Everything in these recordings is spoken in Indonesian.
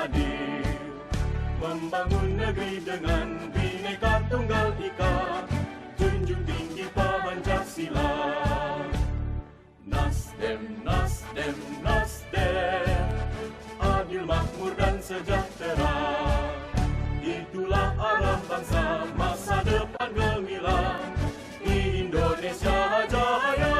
hadir, membangun negeri dengan Bhinneka Tunggal Ika, junjung tinggi Pancasila. Nasdem, Nasdem, Nasdem, adil, makmur dan sejahtera, itulah arah bangsa, masa depan gemilang, Indonesia Jaya.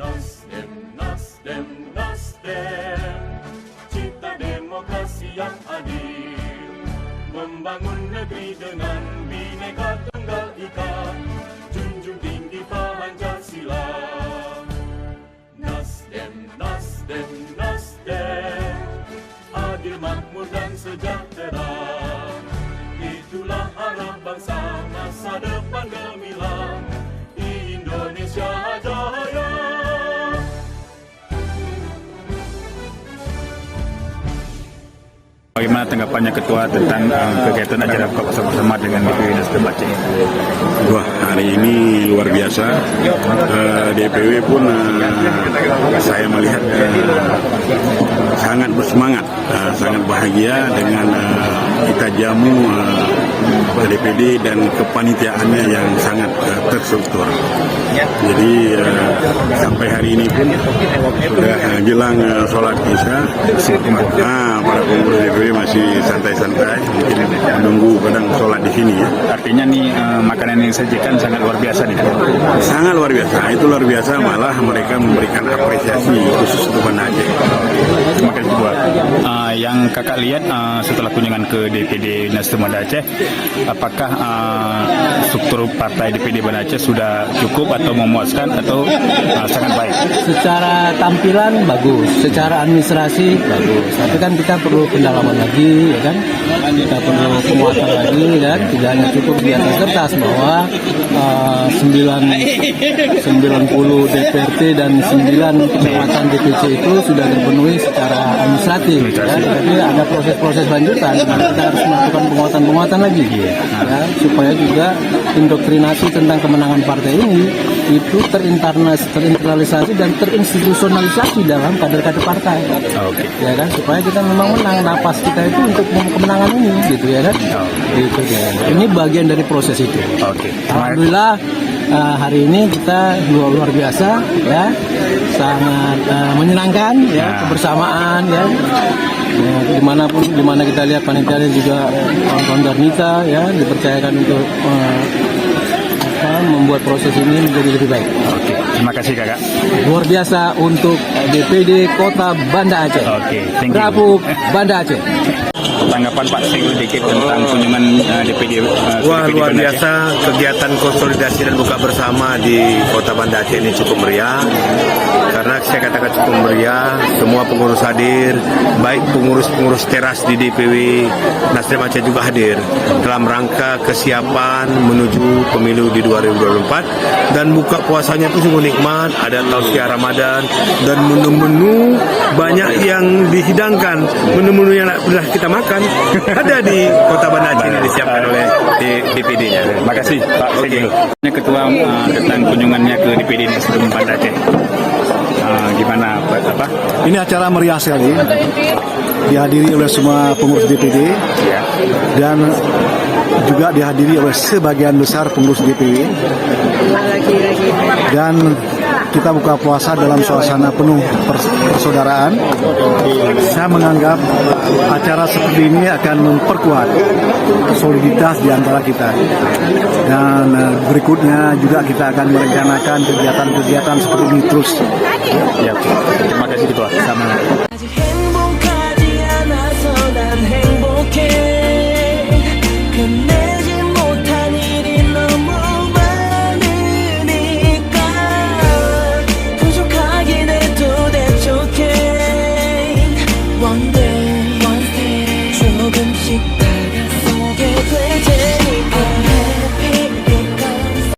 Nasdem, Nasdem, Nasdem, cipta demokrasi yang adil, membangun negeri dengan Bhinneka Tunggal Ika, junjung tinggi Pancasila. Nasdem, Nasdem, Nasdem, adil, makmur dan sejahtera, itulah arah bangsa, masa depan gemilang, Indonesia Jaya. Bagaimana tanggapannya Ketua tentang kegiatan acara buka puasa bersama dengan DPW Nasdem Aceh? Wah, hari ini luar biasa. DPW pun saya melihat sangat bersemangat, sangat bahagia dengan kita jamu DPD dan kepanitiaannya yang sangat terstruktur. Jadi sampai hari ini pun sudah jelang sholat isya, para pengurus DPW masih santai-santai, mungkin menunggu kadang sholat di sini ya. Artinya nih makanan yang disajikan sangat luar biasa nih. Sangat luar biasa, itu luar biasa, malah mereka memberikan apresiasi khusus untuk Banda Aceh. Terima kasih Ketua. Yang kakak lihat setelah kunjungan ke DPD Nasdem Banda Aceh, apakah struktur partai DPD Banda Aceh sudah cukup atau memuaskan atau sangat baik? Secara tampilan bagus, secara administrasi bagus. Tapi kan kita perlu pendalaman lagi, ya kan? Kita perlu penguatan lagi, dan tidak hanya cukup di atas kertas bahwa 90 DPRT dan 9 kecamatan DPC itu sudah terpenuhi secara administratif. Ya. Tapi ada proses-proses lanjutan. Kita harus melakukan penguatan-penguatan lagi, ya, supaya juga indoktrinasi tentang kemenangan partai ini itu terinternalisasi dan terinstitusionalisasi dalam kader-kader partai. Ya kan, supaya kita memang menang, napas kita itu untuk kemenangan ini, gitu ya kan. Gitu, ya. Ini bagian dari proses itu. Alhamdulillah hari ini kita luar biasa, ya, sangat menyenangkan, ya, kebersamaan, ya. Dimanapun, dimana kita lihat panitia juga kawan-kawan Darnita, ya, dipercayakan untuk membuat proses ini menjadi lebih baik. Terima kasih kakak. Luar biasa untuk DPD Kota Banda Aceh. Thank you. Bravo Banda Aceh. Tanggapan Pak Segu dikit tentang kunjungan DPD. Wah, luar biasa, kegiatan konsolidasi dan buka bersama di Kota Banda Aceh ini cukup meriah. Karena saya katakan cukup meriah, semua pengurus hadir, baik pengurus-pengurus teras di DPW Nasdem Aceh juga hadir dalam rangka kesiapan menuju pemilu di 2024, dan buka puasanya itu sungguh nikmat, ada tausiah Ramadan dan menu-menu banyak yang dihidangkan, menu-menu yang sudah kita makan ada di Kota Banda Aceh ini disiapkan oleh DPD-nya. Terima kasih Pak Segu. Ketua tentang kunjungannya ke DPD Nasdem Banda Aceh. Gimana Pak? Ini acara meriah sekali, dihadiri oleh semua pengurus DPD, dan juga dihadiri oleh sebagian besar pengurus DPW, dan kita buka puasa dalam suasana penuh persaudaraan. Saya menganggap acara seperti ini akan memperkuat soliditas di antara kita, dan berikutnya juga kita akan merencanakan kegiatan-kegiatan seperti ini terus. Terima kasih Ketua. Sama.